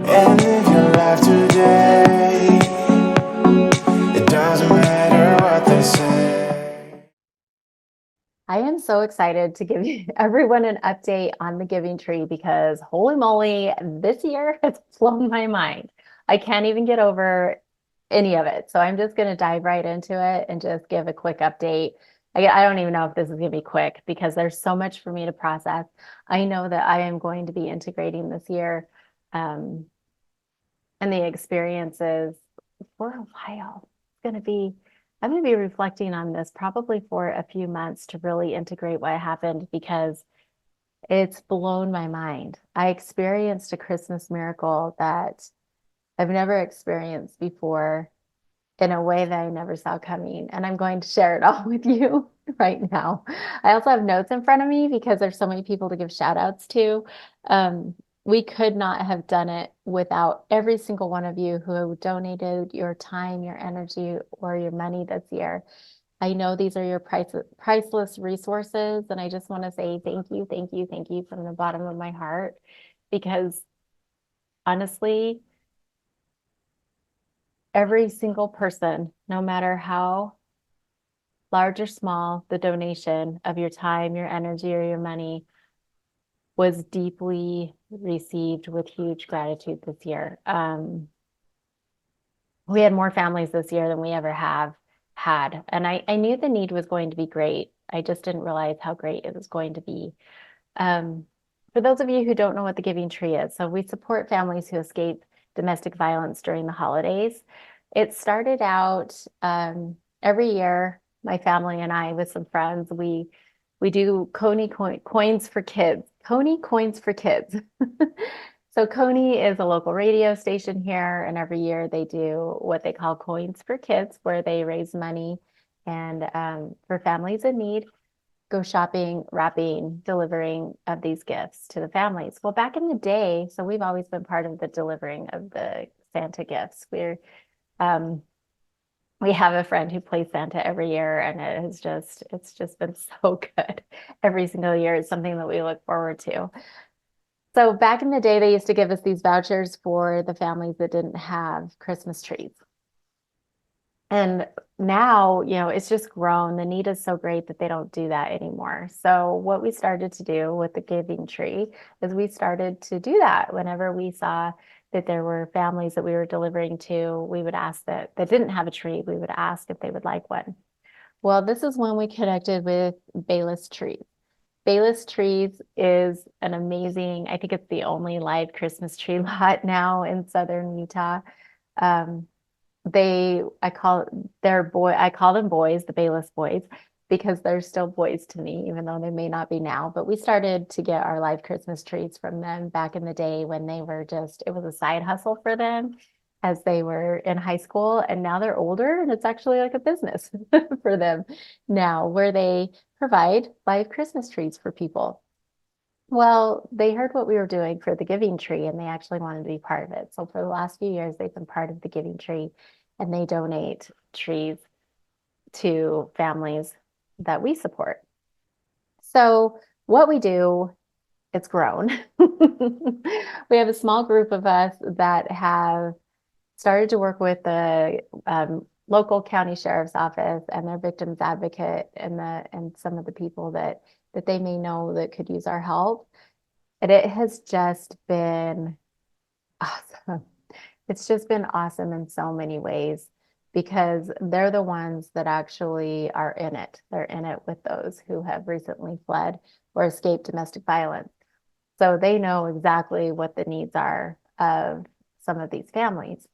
and live your life today. It doesn't matter what they say. I am so excited to give everyone an update on the Giving Tree because holy moly, this year has blown my mind. I can't even get over any of it. So I'm just going to dive right into it and just give a quick update. I don't even know if this is going to be quick because there's so much for me to process. I know that I am going to be integrating this year um, and the experiences for a while. I'm going to be reflecting on this probably for a few months to really integrate what happened because it's blown my mind. I experienced a Christmas miracle that I've never experienced before in a way that I never saw coming. And I'm going to share it all with you right now. I also have notes in front of me because there's so many people to give shout outs to. Um, we could not have done it without every single one of you who donated your time, your energy, or your money this year. I know these are your priceless resources, and I just want to say thank you, thank you, thank you from the bottom of my heart because honestly, every single person, no matter how large or small, the donation of your time, your energy, or your money was deeply received with huge gratitude this year. We had more families this year than we ever have had. And I knew the need was going to be great. I just didn't realize how great it was going to be. Um, for those of you who don't know what the Giving Tree is, so we support families who escape domestic violence during the holidays. It started out every year, my family and I, with some friends, we do coins for kids. Coney coins for kids. So Coney is a local radio station here, and every year they do what they call Coins for Kids, where they raise money and for families in need, go shopping, wrapping, delivering of these gifts to the families. Well, back in the day, so we've always been part of the delivering of the Santa gifts. Um, we have a friend who plays Santa every year, and it's just been so good. Every single year it's something that we look forward to. So back in the day, they used to give us these vouchers for the families that didn't have Christmas trees. And now, it's just grown. The need is so great that they don't do that anymore. So what we started to do with the Giving Tree is we started to do that whenever we saw that there were families that we were delivering to, we would ask that didn't have a tree, we would ask if they would like one. Well, this is when we connected with Bayless Trees. Bayless Trees is an amazing, I think it's the only live Christmas tree lot now in southern Utah. Um, I call them boys, the Bayless boys, because they're still boys to me, even though they may not be now. But we started to get our live Christmas trees from them back in the day when it was a side hustle for them as they were in high school. And now they're older and it's actually like a business for them now, where they provide live Christmas trees for people. Well, they heard what we were doing for the Giving Tree and they actually wanted to be part of it. So for the last few years, they've been part of the Giving Tree and they donate trees to families that we support. So what we do, it's grown. We have a small group of us that have started to work with the local county sheriff's office and their victims advocate and some of the people that they may know that could use our help. And it has just been awesome. It's just been awesome in so many ways because they're the ones that actually are in it. They're in it with those who have recently fled or escaped domestic violence. So they know exactly what the needs are of some of these families.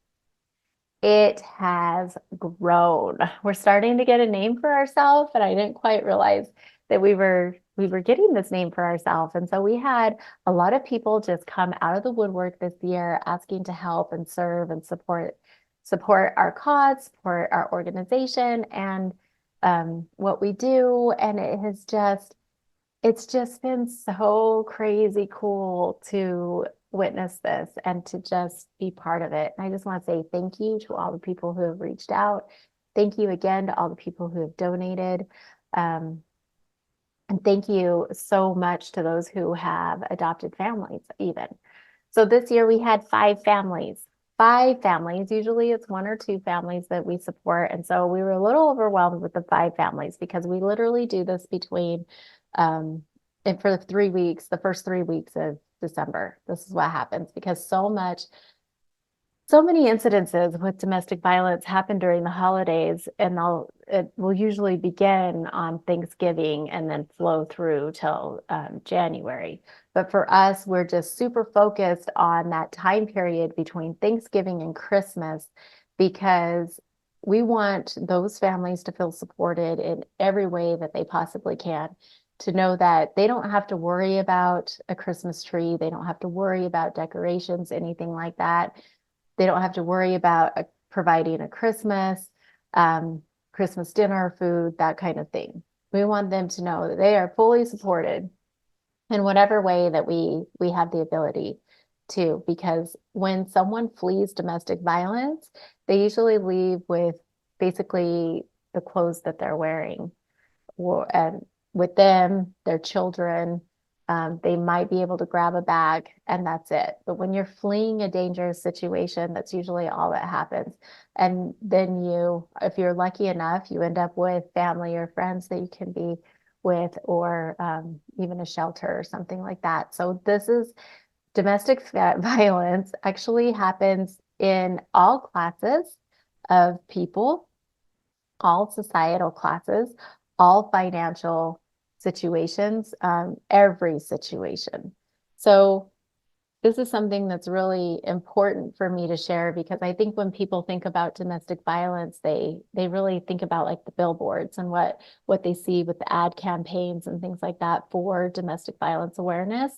It has grown. We're starting to get a name for ourselves, and I didn't quite realize that we were getting this name for ourselves. And so we had a lot of people just come out of the woodwork this year asking to help and serve and support our cause, support our organization and what we do. And it's just been so crazy cool to witness this and to just be part of it. And I just want to say thank you to all the people who have reached out. Thank you again to all the people who have donated. Um, and thank you so much to those who have adopted families, even. So this year we had five families. Five families. Usually it's one or two families that we support. And so we were a little overwhelmed with the five families because we literally do this between and for the 3 weeks, the first 3 weeks of December. This is what happens because so many incidences with domestic violence happen during the holidays, and it will usually begin on Thanksgiving and then flow through till January. But for us, we're just super focused on that time period between Thanksgiving and Christmas because we want those families to feel supported in every way that they possibly can. To know that they don't have to worry about a Christmas tree, they don't have to worry about decorations, anything like that. They don't have to worry about providing a Christmas dinner, food, that kind of thing. We want them to know that they are fully supported in whatever way that we have the ability to, because when someone flees domestic violence, they usually leave with basically the clothes that they're wearing, and with them, their children, they might be able to grab a bag and that's it. But when you're fleeing a dangerous situation, that's usually all that happens. And then if you're lucky enough, you end up with family or friends that you can be with, or even a shelter or something like that. So this is domestic violence actually happens in all classes of people, all societal classes, all financial situations, every situation. So this is something that's really important for me to share because I think when people think about domestic violence, they really think about like the billboards and what they see with the ad campaigns and things like that for domestic violence awareness.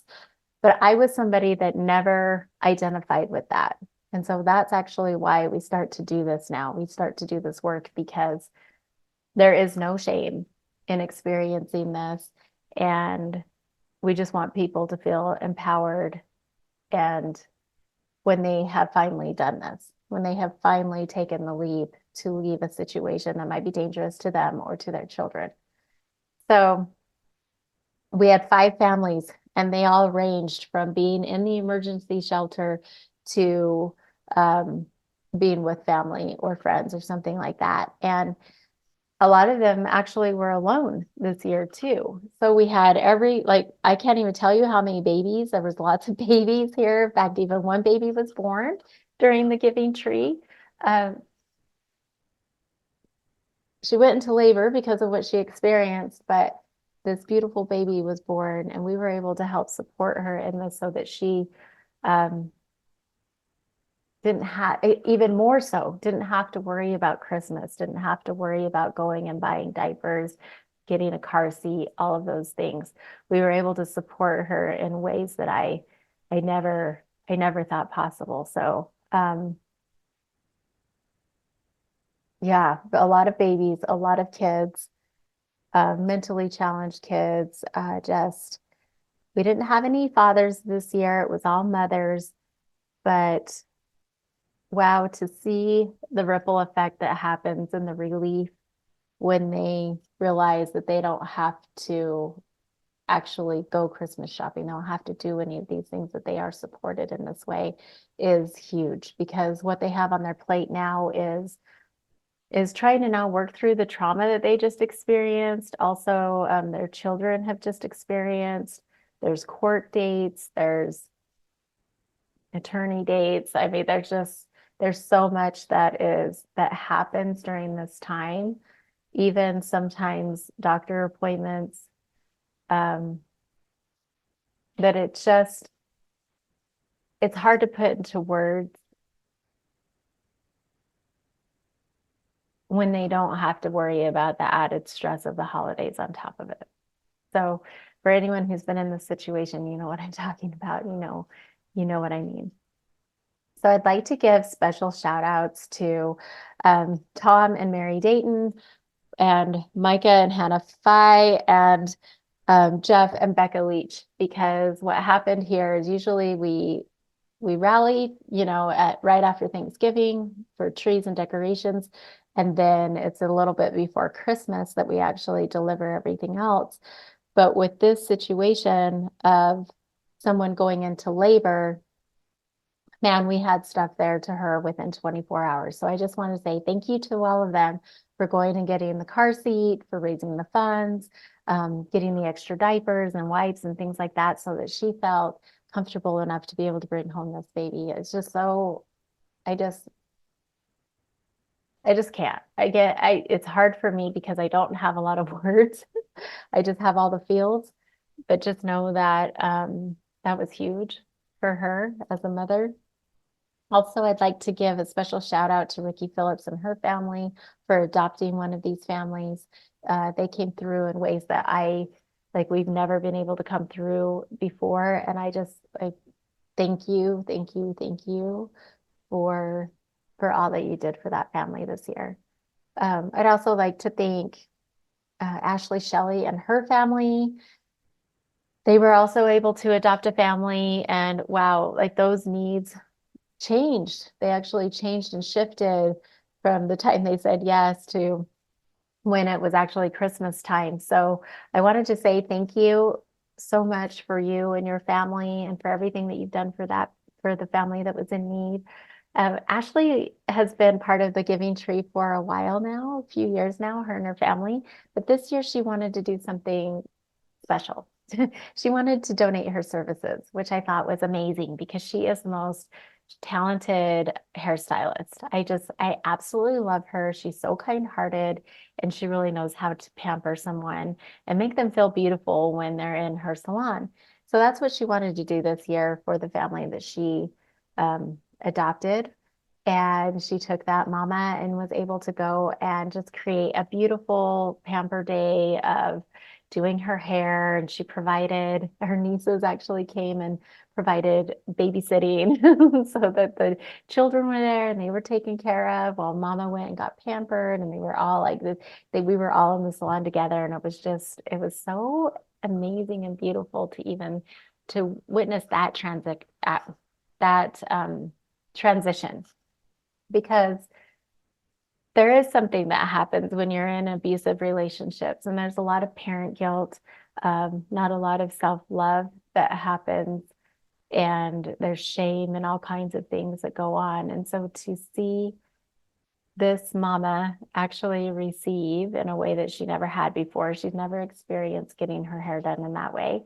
But I was somebody that never identified with that. And so that's actually why we start to do this now. We start to do this work because there is no shame in experiencing this. And we just want people to feel empowered. And when they have finally done this, when they have finally taken the leap to leave a situation that might be dangerous to them or to their children. So we had five families, and they all ranged from being in the emergency shelter to being with family or friends or something like that. And a lot of them actually were alone this year too. So we had I can't even tell you how many babies. There was lots of babies here. In fact, even one baby was born during the giving tree. Um, she went into labor because of what she experienced, but this beautiful baby was born, and we were able to help support her in this so that she um, didn't have, even more so, didn't have to worry about Christmas, didn't have to worry about going and buying diapers, getting a car seat, all of those things. We were able to support her in ways that I never thought possible. So yeah, a lot of babies, a lot of kids, mentally challenged kids, just we didn't have any fathers this year. It was all mothers, but wow, to see the ripple effect that happens and the relief when they realize that they don't have to actually go Christmas shopping, they don't have to do any of these things, that they are supported in this way is huge, because what they have on their plate now is trying to now work through the trauma that they just experienced. Also, their children have just experienced. There's court dates, there's attorney dates. I mean, there's so much that happens during this time. Even sometimes doctor appointments, um, that it's hard to put into words when they don't have to worry about the added stress of the holidays on top of it. So for anyone who's been in this situation, you know what I'm talking about, you know what I mean. So I'd like to give special shout outs to Tom and Mary Dayton, and Micah and Hannah Fye, and Jeff and Becca Leach, because what happened here is usually we rally, at right after Thanksgiving for trees and decorations, and then it's a little bit before Christmas that we actually deliver everything else. But with this situation of someone going into labor, man, we had stuff there to her within 24 hours. So I just want to say thank you to all of them for going and getting the car seat, for raising the funds, getting the extra diapers and wipes and things like that so that she felt comfortable enough to be able to bring home this baby. It's just so, I just, I just can't. It's hard for me because I don't have a lot of words. I just have all the feels, but just know that that was huge for her as a mother. Also, I'd like to give a special shout out to Ricky Phillips and her family for adopting one of these families. They came through in ways that we've never been able to come through before. And I thank you, thank you, thank you for all that you did for that family this year. I'd also like to thank Ashley Shelley and her family. They were also able to adopt a family, and wow, like those needs changed. They actually changed and shifted from the time they said yes to when it was actually Christmas time. So I wanted to say thank you so much for you and your family and for everything that you've done for the family that was in need. Ashley has been part of the Giving Tree for a while now, a few years now, her and her family. But this year she wanted to do something special. She wanted to donate her services, which I thought was amazing because she is the most talented hairstylist. I absolutely love her. She's so kind-hearted and she really knows how to pamper someone and make them feel beautiful when they're in her salon. So that's what she wanted to do this year for the family that she adopted. And she took that mama and was able to go and just create a beautiful pamper day of doing her hair. And she provided, her nieces actually came and provided babysitting so that the children were there and they were taken care of while mama went and got pampered. And they were all like this, we were all in the salon together. And it was so amazing and beautiful to witness that transition, because there is something that happens when you're in abusive relationships, and there's a lot of parent guilt, not a lot of self-love that happens, and there's shame and all kinds of things that go on. And so to see this mama actually receive in a way that she never had before, she's never experienced getting her hair done in that way.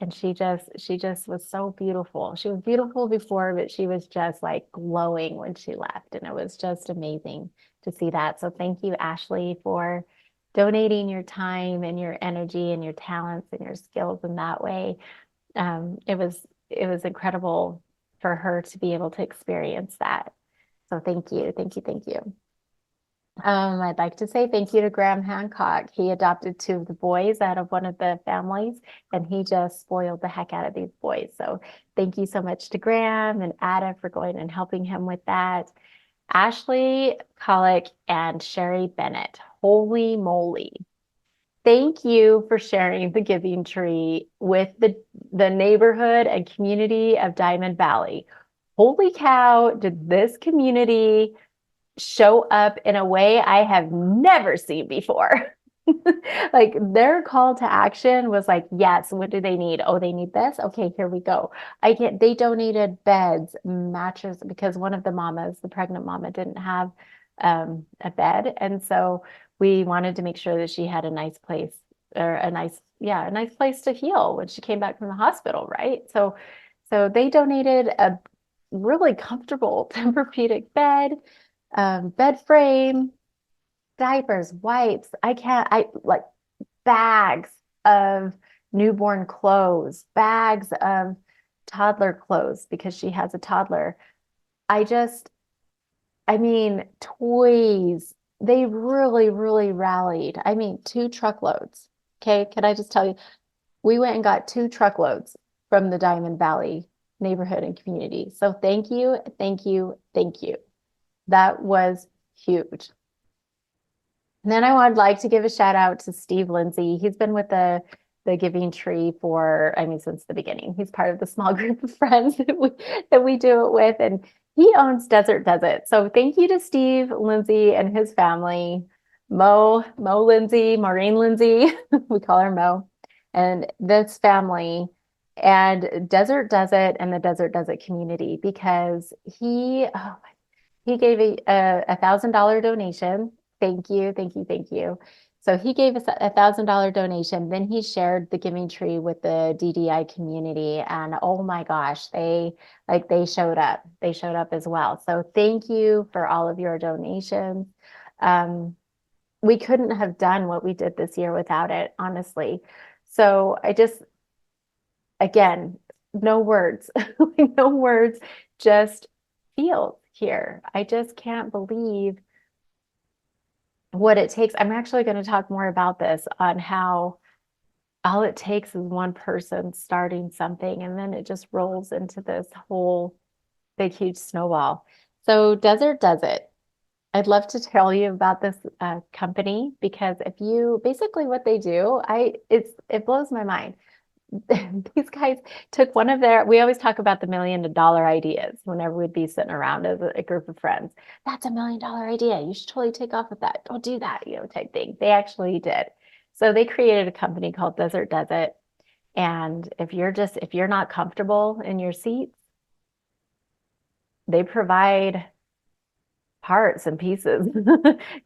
And she just was so beautiful. She was beautiful before, but she was just like glowing when she left. And it was just amazing to see that. So thank you, Ashley, for donating your time and your energy and your talents and your skills in that way. It was incredible for her to be able to experience that. So thank you, thank you, thank you. I'd like to say thank you to Graham Hancock. He adopted two of the boys out of one of the families, and he just spoiled the heck out of these boys. So thank you so much to Graham and Ada for going and helping him with that. Ashley Collick and Sherry Bennett, holy moly. Thank you for sharing the Giving Tree with the neighborhood and community of Diamond Valley. Holy cow, did this community show up in a way I have never seen before. Like their call to action was like, yes, what do they need? Oh, they need this. Okay, here we go. They donated beds, mattresses, because one of the mamas, the pregnant mama, didn't have a bed. And so we wanted to make sure that she had a nice place, or a nice place to heal when she came back from the hospital, right? So they donated a really comfortable Tempur-Pedic bed, bed frame, diapers, wipes. I like bags of newborn clothes, bags of toddler clothes because she has a toddler. I mean, toys. They really, really rallied. I mean, 2 truckloads. Okay, can I just tell you, we went and got 2 truckloads from the Diamond Valley neighborhood and community. So thank you, thank you, thank you. That was huge. And then I would like to give a shout out to Steve Lindsay. He's been with the Giving Tree for, I mean, since the beginning. He's part of the small group of friends that we do it with, and he owns Desert Does It. So thank you to Steve Lindsay and his family, Mo Lindsay, Maureen Lindsay, we call her Mo, and this family and Desert Does It and the Desert Does It community because he gave a $1,000 donation. Thank you, thank you, thank you. So he gave us a $1,000 donation. Then he shared the giving tree with the DDI community, and oh my gosh, they showed up. They showed up as well. So thank you for all of your donations. We couldn't have done what we did this year without it, honestly. So I just, again, no words, no words, just feel here. I just can't believe what it takes. I'm actually going to talk more about this on how all it takes is one person starting something and then it just rolls into this whole big, huge snowball. So Desert Does It. I'd love to tell you about this company because if you basically what they do, it blows my mind. These guys took one of their, we always talk about the $1 million ideas whenever we'd be sitting around as a group of friends. That's $1 million idea. You should totally take off with that. Don't do that, type thing. They actually did. So they created a company called Desert Does It. And if you're not comfortable in your seats, they provide parts and pieces.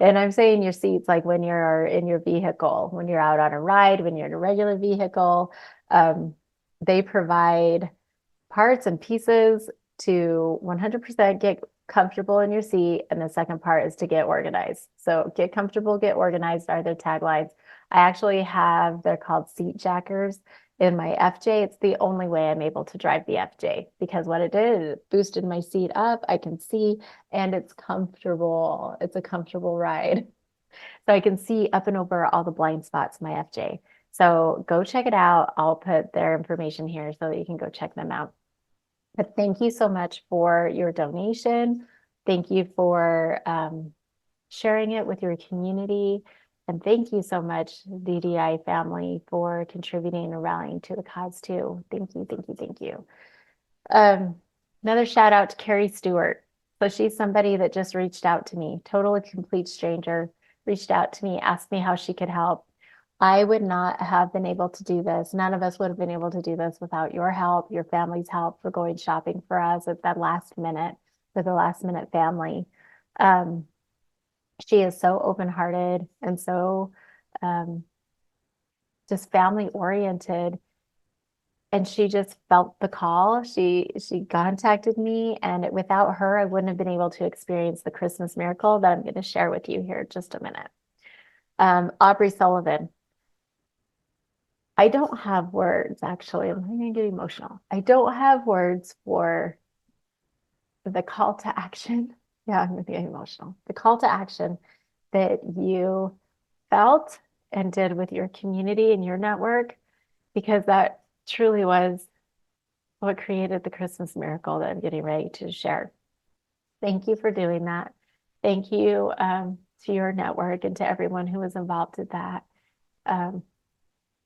And I'm saying your seats like when you're in your vehicle, when you're out on a ride, when you're in a regular vehicle, they provide parts and pieces to 100% get comfortable in your seat. And the second part is to get organized. So get comfortable, get organized are their taglines. I actually have, they're called seat jackers in my FJ. It's the only way I'm able to drive the FJ because what it did is it boosted my seat up. I can see and it's comfortable. It's a comfortable ride. So I can see up and over all the blind spots in my FJ. So go check it out. I'll put their information here so that you can go check them out. But thank you so much for your donation. Thank you for sharing it with your community. And thank you so much, DDI family, for contributing and rallying to the cause too. Thank you, thank you, thank you. Another shout out to Carrie Stewart. So she's somebody that just reached out to me, totally complete stranger, reached out to me, asked me how she could help. I would not have been able to do this. None of us would have been able to do this without your help, your family's help for going shopping for us at that last minute, for the last minute family. She is so open-hearted and so just family oriented. And she just felt the call. She contacted me, and without her, I wouldn't have been able to experience the Christmas miracle that I'm going to share with you here in just a minute. Aubrey Sullivan. I don't have words, actually. I'm going to get emotional. I don't have words for the call to action. Yeah, I'm going to get emotional. The call to action that you felt and did with your community and your network, because that truly was what created the Christmas miracle that I'm getting ready to share. Thank you for doing that. Thank you to your network and to everyone who was involved in that.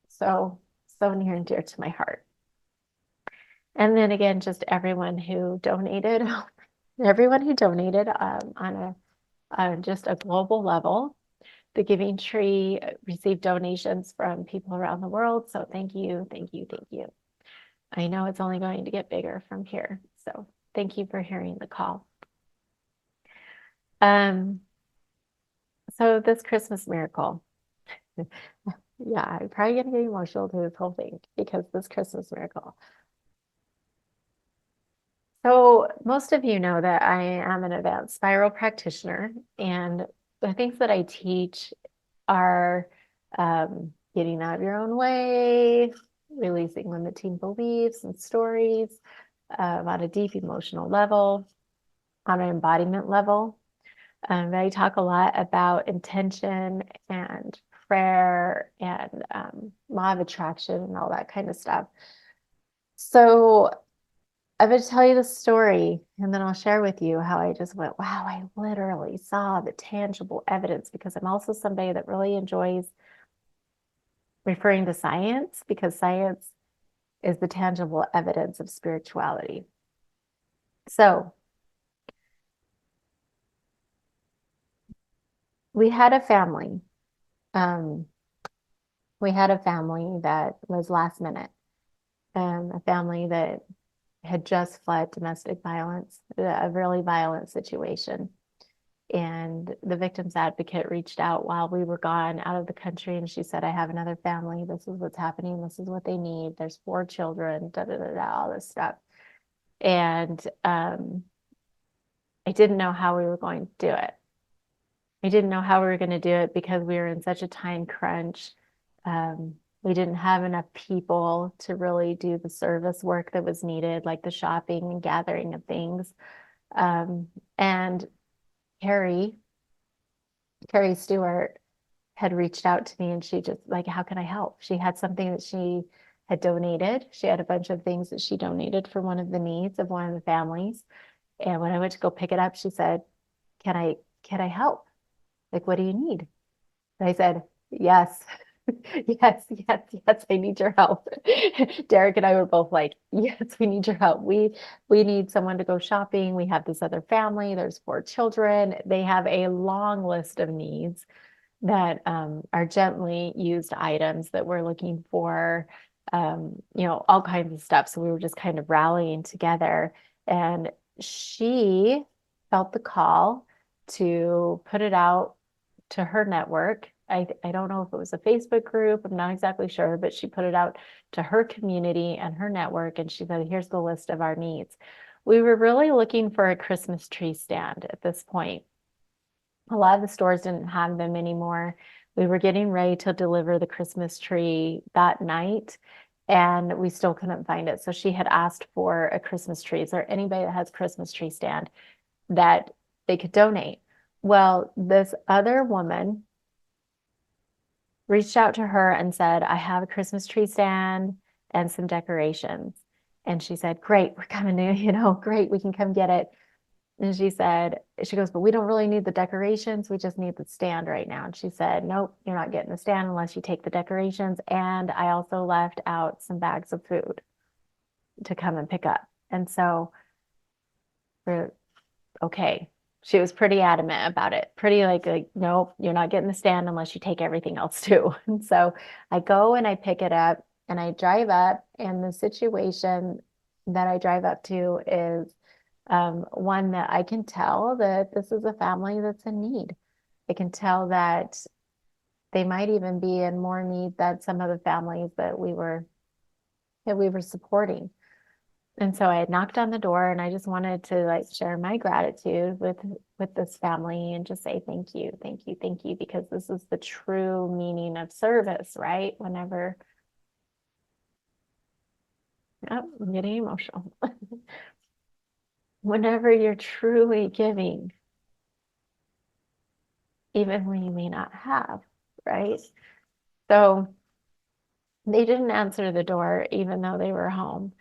So near and dear to my heart. And then again, just everyone who donated, on just a global level. The Giving Tree received donations from people around the world. So thank you, thank you, thank you. I know it's only going to get bigger from here. So thank you for hearing the call. So this Christmas miracle. Yeah, I'm probably gonna get emotional to this whole thing because this Christmas miracle. So most of you know that I am an advanced spiral practitioner, and the things that I teach are getting out of your own way, releasing limiting beliefs and stories on a deep emotional level, on an embodiment level. I talk a lot about intention and prayer and law of attraction and all that kind of stuff. So I'm going to tell you the story and then I'll share with you how I just went, wow, I literally saw the tangible evidence, because I'm also somebody that really enjoys referring to science, because science is the tangible evidence of spirituality. So we had a family. We had a family that was last minute. a family that had just fled domestic violence, a really violent situation. And the victim's advocate reached out while we were gone out of the country. And she said, I have another family. This is what's happening. This is what they need. There's 4 children, da da da da, all this stuff. And I didn't know how we were going to do it. I didn't know how we were going to do it because we were in such a time crunch. We didn't have enough people to really do the service work that was needed, like the shopping and gathering of things. And Carrie Stewart had reached out to me and she just like, how can I help? She had something that she had donated. She had a bunch of things that she donated for one of the needs of one of the families. And when I went to go pick it up, she said, can I help? Like, what do you need? And I said, yes, yes, I need your help. Derek and I were both like, yes, we need your help. We need someone to go shopping. We have this other family. There's 4 children. They have a long list of needs that are gently used items that we're looking for, all kinds of stuff. So we were just kind of rallying together. And she felt the call to put it out to her network. I don't know if it was a Facebook group, I'm not exactly sure, but she put it out to her community and her network. And she said, here's the list of our needs. We were really looking for a Christmas tree stand at this point. A lot of the stores didn't have them anymore. We were getting ready to deliver the Christmas tree that night, and we still couldn't find it. So she had asked for a Christmas tree. Is there anybody that has Christmas tree stand that they could donate? Well, this other woman reached out to her and said, I have a Christmas tree stand and some decorations. And she said, great, we're coming to, great, we can come get it. And she goes, but we don't really need the decorations. We just need the stand right now. And she said, nope, you're not getting the stand unless you take the decorations. And I also left out some bags of food to come and pick up. And so we're okay. She was pretty adamant about it. Pretty like, nope, you're not getting the stand unless you take everything else too. And so I go and I pick it up and I drive up, and the situation that I drive up to is one that I can tell that this is a family that's in need. I can tell that they might even be in more need than some of the families that we were supporting. And so I had knocked on the door, and I just wanted to like share my gratitude with this family and just say thank you, thank you, thank you, because this is the true meaning of service, right? Whenever, oh, I'm getting emotional. Whenever you're truly giving, even when you may not have, right? So they didn't answer the door, even though they were home.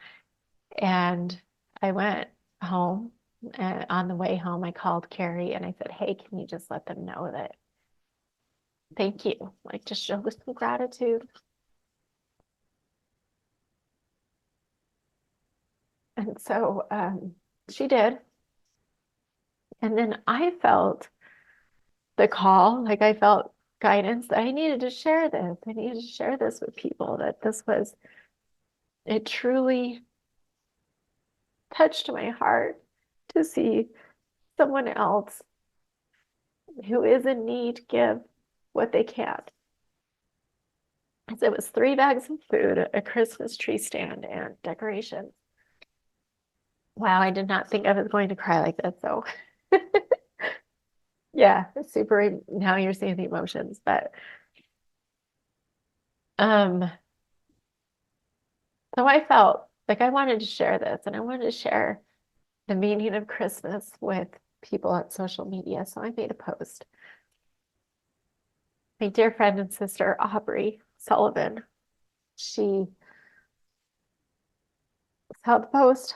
And I went home, and on the way home, I called Carrie and I said, hey, can you just let them know that thank you? Like, just show them some gratitude. And so she did. And then I felt the call, like I felt guidance that I needed to share this. I needed to share this with people, that it truly touched my heart to see someone else who is in need give what they can. So it was 3 bags of food, a Christmas tree stand, and decorations. Wow, I did not think I was going to cry like this. So yeah, it's super. Now you're seeing the emotions, but um, so I felt like I wanted to share this, and I wanted to share the meaning of Christmas with people on social media. So I made a post. My dear friend and sister, Aubrey Sullivan, she saw the post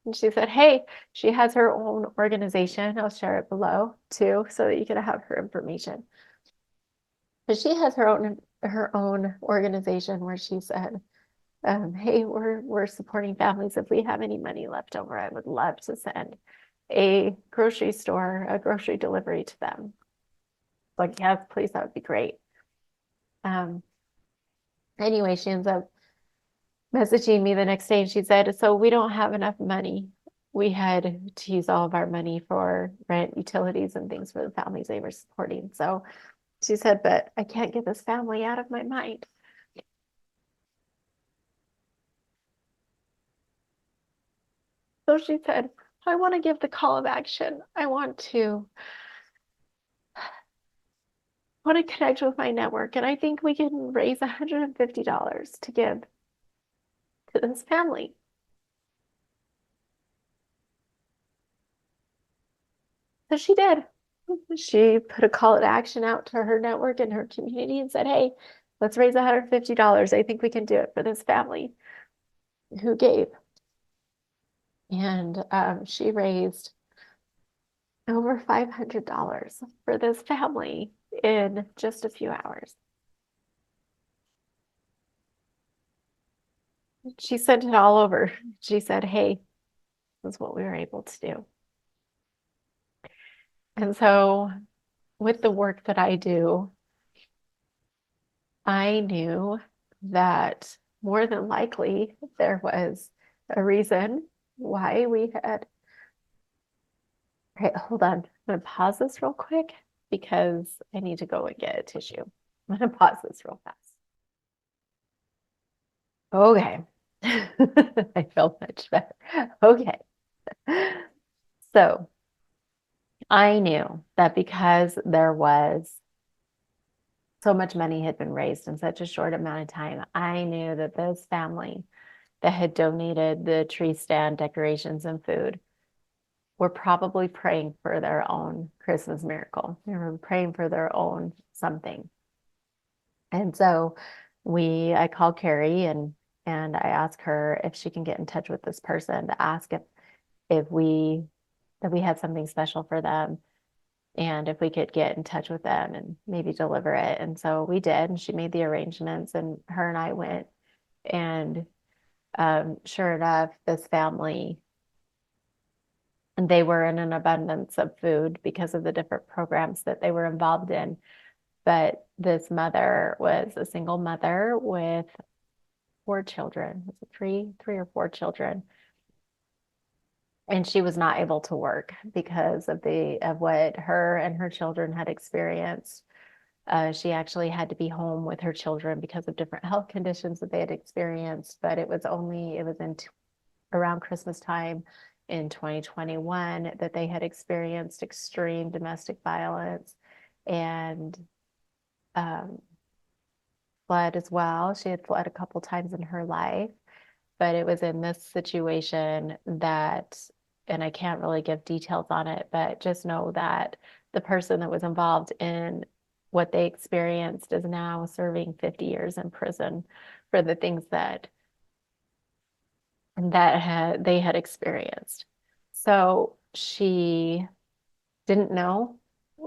and she said, hey, she has her own organization. I'll share it below too, so that you can have her information. But she has her own organization where she said, hey, we're supporting families. If we have any money left over, I would love to send a grocery delivery to them. Like, yes, please, that would be great. Anyway, she ends up messaging me the next day and she said, so we don't have enough money. We had to use all of our money for rent, utilities, and things for the families they were supporting. So she said, but I can't get this family out of my mind. So she said, I want to give the call of action. I want to connect with my network, and I think we can raise $150 to give to this family. So she did. She put a call to action out to her network and her community and said, hey, let's raise $150. I think we can do it for this family who gave. And she raised over $500 for this family in just a few hours. She sent it all over. She said, hey, this is what we were able to do. And so with the work that I do, I knew that more than likely there was a reason why we had. All right, hold on. I'm going to pause this real quick because I need to go and get a tissue. I'm going to pause this real fast. Okay. I feel much better. Okay. So I knew that because there was so much money had been raised in such a short amount of time, I knew that this family that had donated the tree stand decorations and food were probably praying for their own Christmas miracle. They were praying for their own something. And so I called Carrie and I asked her if she can get in touch with this person to ask if we that we had something special for them and if we could get in touch with them and maybe deliver it. And so we did, and she made the arrangements, and her and I went. And sure enough, this family, and they were in an abundance of food because of the different programs that they were involved in. But this mother was a single mother with 4 children. Was it three or 4 children? And she was not able to work because of what her and her children had experienced. She actually had to be home with her children because of different health conditions that they had experienced. But it was around Christmas time in 2021 that they had experienced extreme domestic violence and fled as well. She had fled a couple times in her life, but it was in this situation that, and I can't really give details on it, but just know that the person that was involved in what they experienced is now serving 50 years in prison for the things that they had experienced. So she didn't know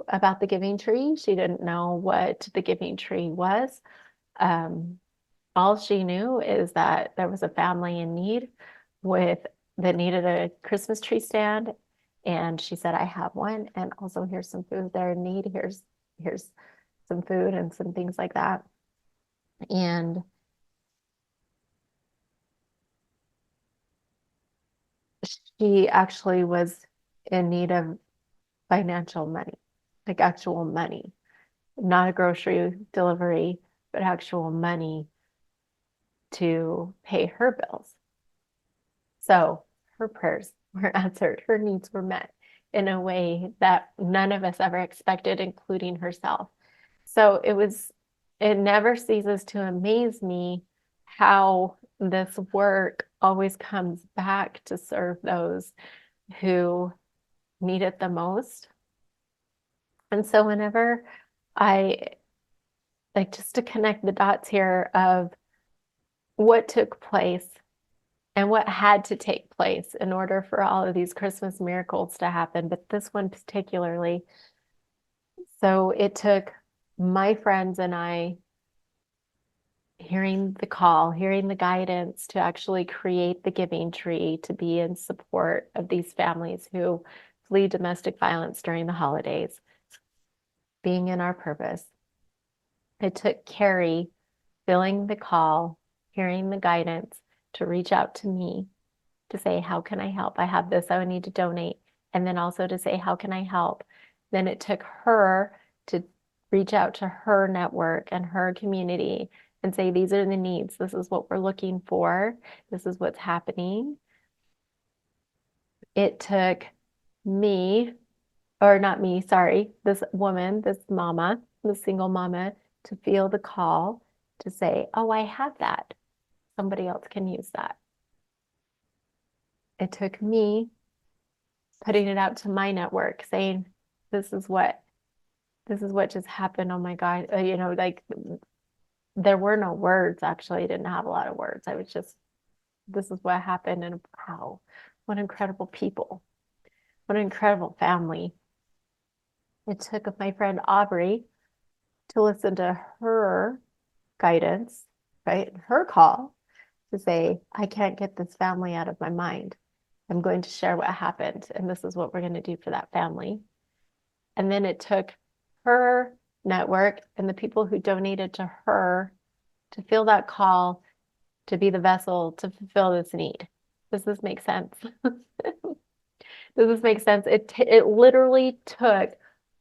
about the giving tree. She didn't know what the giving tree was. All she knew is that there was a family in need that needed a Christmas tree stand. And she said, I have one. And also here's some food they're in need. Here's some food and some things like that. And she actually was in need of financial money, like actual money, not a grocery delivery, but actual money to pay her bills. So her prayers were answered, her needs were met in a way that none of us ever expected, including herself. So it never ceases to amaze me how this work always comes back to serve those who need it the most. And so whenever I like just to connect the dots here of what took place and what had to take place in order for all of these Christmas miracles to happen, but this one particularly. So it took my friends and I hearing the call, hearing the guidance to actually create the giving tree to be in support of these families who flee domestic violence during the holidays, being in our purpose. It took Carrie feeling the call, hearing the guidance, to reach out to me to say, how can I help? I have this, I would need to donate. And then also to say, how can I help? Then it took her to reach out to her network and her community and say, these are the needs. This is what we're looking for. This is what's happening. It took me, or not me, sorry, this woman, this mama, the single mama, to feel the call to say, oh, I have that. Somebody else can use that. It took me putting it out to my network saying, this is what just happened. Oh my God. Like there were no words. Actually, I didn't have a lot of words. I was just, this is what happened. And wow, what incredible people, what an incredible family. It took my friend Aubrey to listen to her guidance, right? Her call to say, I can't get this family out of my mind. I'm going to share what happened, and this is what we're going to do for that family. And then it took her network and the people who donated to her to feel that call to be the vessel to fulfill this need. Does this make sense? Does this make sense? It literally took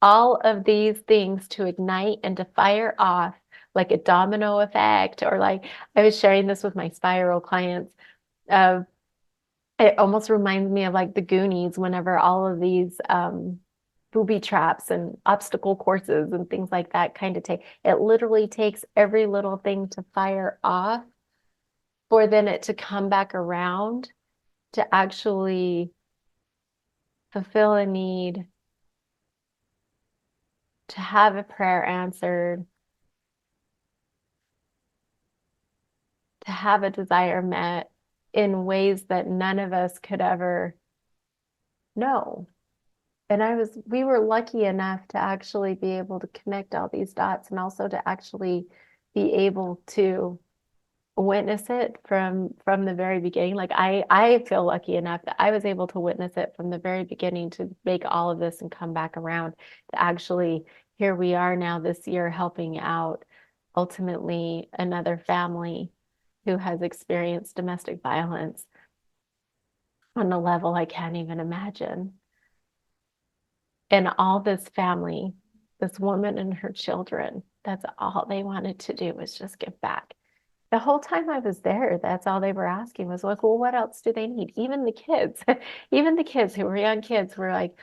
all of these things to ignite and to fire off like a domino effect, or like I was sharing this with my spiral clients of it almost reminds me of like the Goonies whenever all of these booby traps and obstacle courses and things like that kind of take, it literally takes every little thing to fire off for then it to come back around to actually fulfill a need, to have a prayer answered, to have a desire met in ways that none of us could ever know. And we were lucky enough to actually be able to connect all these dots and also to actually be able to witness it from the very beginning. Like I feel lucky enough that I was able to witness it from the very beginning to make all of this and come back around to actually here we are now this year helping out ultimately another family who has experienced domestic violence on a level I can't even imagine. And all this family, this woman and her children, that's all they wanted to do was just give back. The whole time I was there, that's all they were asking was like, well, what else do they need? Even the kids, even the kids who were young kids were like,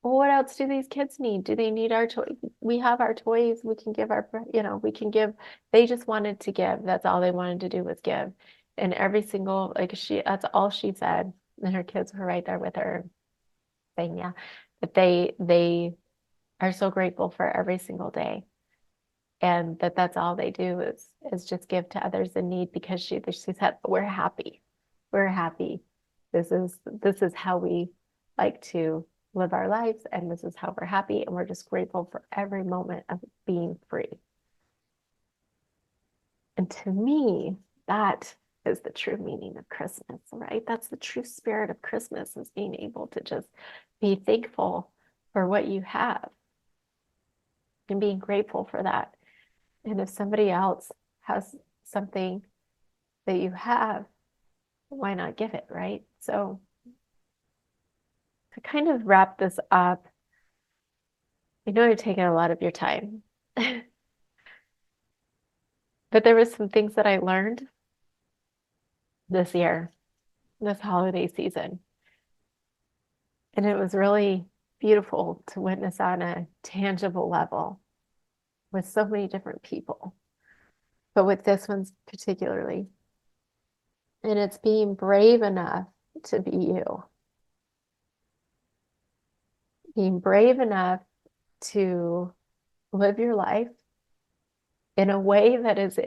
well, what else do these kids need? Do they need our toys? We have our toys. We can give we can give. They just wanted to give. That's all they wanted to do was give. And every single, that's all she said. And her kids were right there with her saying, yeah, but they are so grateful for every single day. And that's all they do is just give to others in need because she said, we're happy. We're happy. This is how we like to live our lives, and this is how we're happy, and we're just grateful for every moment of being free. And to me, that is the true meaning of Christmas, right? That's the true spirit of Christmas, is being able to just be thankful for what you have and being grateful for that. And if somebody else has something that you have, why not give it, right? So to kind of wrap this up, I know I've taken a lot of your time, but there was some things that I learned this year, this holiday season. And it was really beautiful to witness on a tangible level with so many different people, but with this one particularly. And it's being brave enough to be you, being brave enough to live your life in a way that is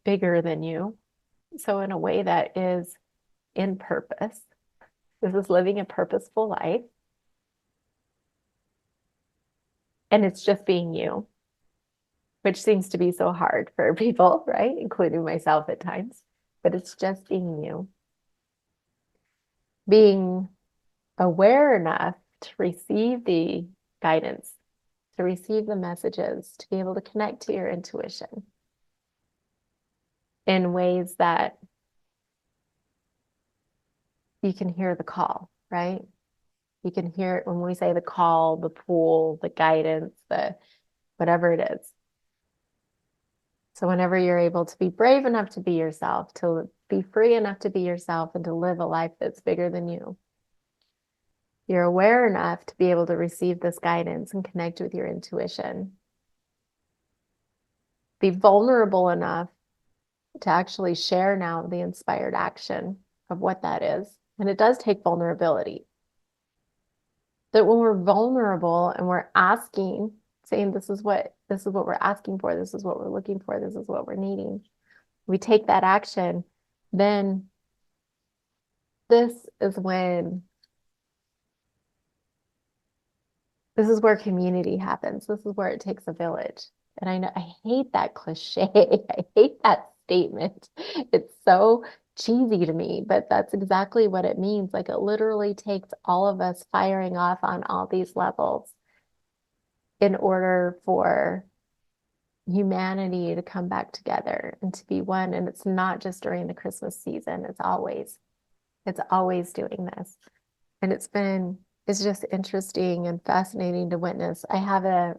bigger than you. So in a way that is in purpose. This is living a purposeful life. And it's just being you, which seems to be so hard for people, right? Including myself at times. But it's just being you. Being aware enough to receive the guidance, to receive the messages, to be able to connect to your intuition in ways that you can hear the call, right? You can hear it when we say the call, the pull, the guidance, the whatever it is. So whenever you're able to be brave enough to be yourself, to be free enough to be yourself, and to live a life that's bigger than you, you're aware enough to be able to receive this guidance and connect with your intuition. Be vulnerable enough to actually share now the inspired action of what that is. And it does take vulnerability. That when we're vulnerable and we're asking, saying this is what we're asking for, this is what we're looking for, this is what we're needing, we take that action, then this is when this is where community happens. This is where it takes a village. And I know I hate that cliche. I hate that statement. It's so cheesy to me, but that's exactly what it means. Like, it literally takes all of us firing off on all these levels in order for humanity to come back together and to be one. And it's not just during the Christmas season. It's always doing this. And it's just interesting and fascinating to witness. I have a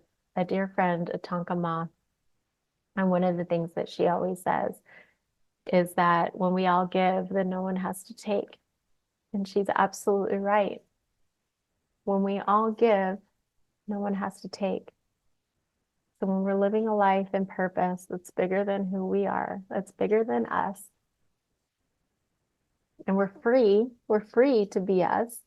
dear friend, Atonka Ma, and one of the things that she always says is that when we all give, then no one has to take. And she's absolutely right. When we all give, no one has to take. So when we're living a life in purpose that's bigger than who we are, that's bigger than us, and we're free to be us.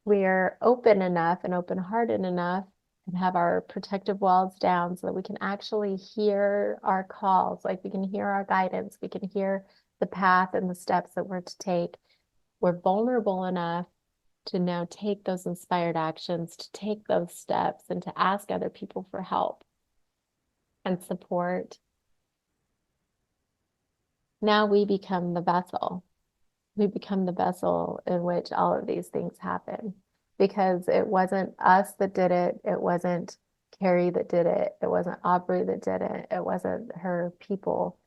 We're open enough and open-hearted enough and have our protective walls down so that we can actually hear our calls, like we can hear our guidance, we can hear the path and the steps that we're to take. We're vulnerable enough to now take those inspired actions, to take those steps, and to ask other people for help and support. Now we become the vessel. We become the vessel in which all of these things happen, because it wasn't us that did it. It wasn't Carrie that did it. It wasn't Aubrey that did it. It wasn't her people.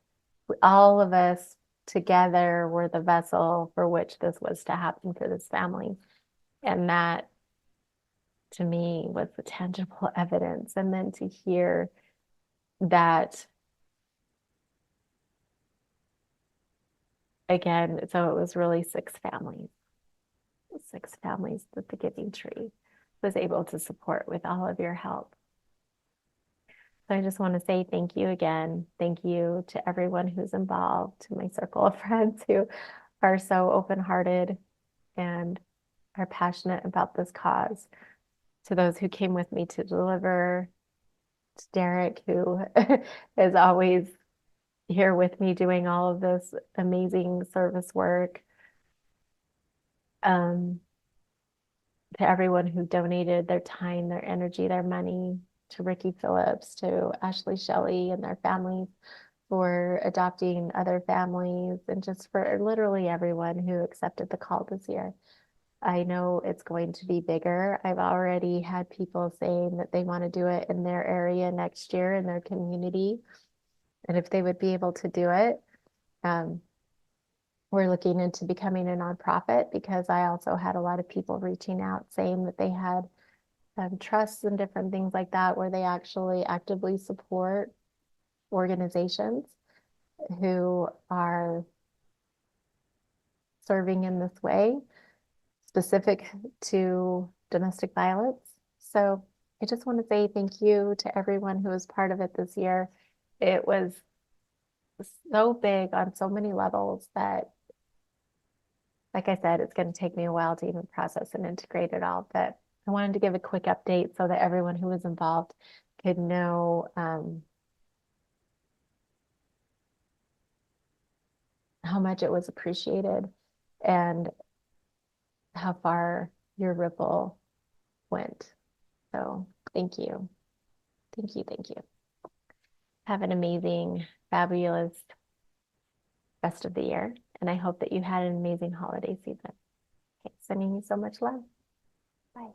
All of us together were the vessel for which this was to happen for this family. And that, to me, was the tangible evidence. And then to hear that again, so it was really six families that the Giving Tree was able to support with all of your help. So I just want to say thank you again. Thank you to everyone who's involved, to my circle of friends who are so open-hearted and are passionate about this cause, to those who came with me to deliver, to Derek, who is always here with me doing all of this amazing service work. To everyone who donated their time, their energy, their money, to Ricky Phillips, to Ashley Shelley and their families for adopting other families, and just for literally everyone who accepted the call this year. I know it's going to be bigger. I've already had people saying that they want to do it in their area next year in their community, and if they would be able to do it. We're looking into becoming a nonprofit, because I also had a lot of people reaching out saying that they had trusts and different things like that, where they actually actively support organizations who are serving in this way, specific to domestic violence. So I just want to say thank you to everyone who was part of it this year. It was so big on so many levels that, like I said, it's going to take me a while to even process and integrate it all. But I wanted to give a quick update so that everyone who was involved could know how much it was appreciated and how far your ripple went. So thank you. Thank you. Thank you. Have an amazing, fabulous rest of the year. And I hope that you had an amazing holiday season. Okay, sending you so much love. Bye.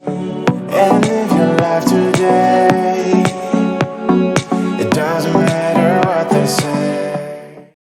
And live your life today.